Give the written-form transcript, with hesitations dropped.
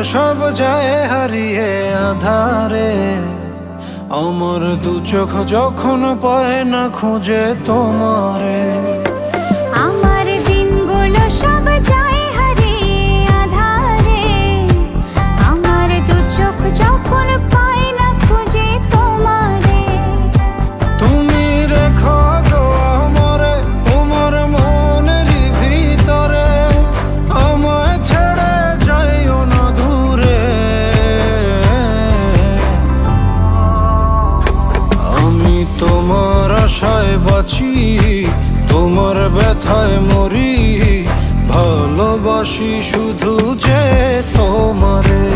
সব যায় হারিয়ে আধারে, আমার দু চোখ যখন পায় না খুঁজে তোমারে। আমার দিনগুলো সব যায় হারিয়ে আধারে, আমার দু চোখ যখন পায় না খুঁজে তোমারে। তুমি রেখো গো আমারে তোমার মনেরই ভিতরে, আমায় ছেড়ে যাইও না দূরে। আমি তোমার আশায় বাঁচি, তোমার ব্যথায় মরি, ভালোবাসি শুধু যে তোমারে।